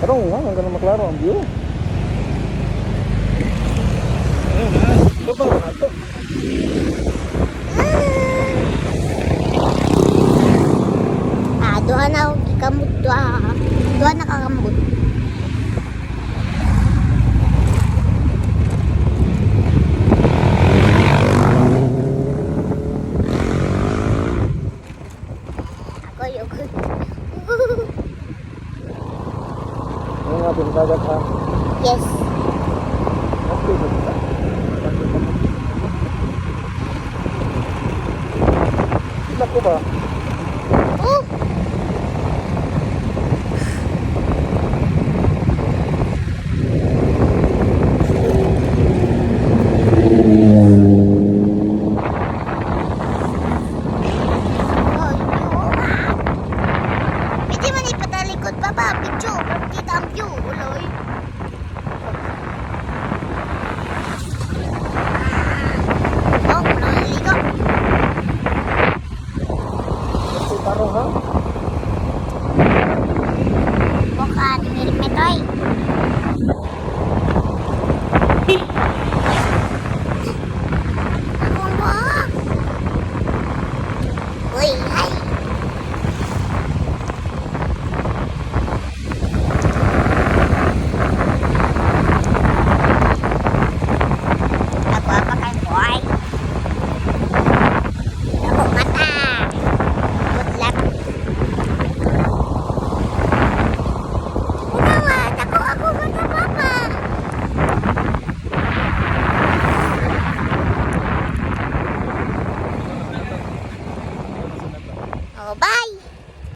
Pero nga, hanggang na maklaro ang view. Ayun na. Ito pa na ito. Doha na ako gikamot. Doha na kakamot. Ako yung Ayun nga, pinagkagat ha. yes. Okay, good. Ilan ko ba? Oh! Pwede man ipatalikod pa ba? Picture, kita ang view, uloy. Oh, naliligo. Ito taro ha?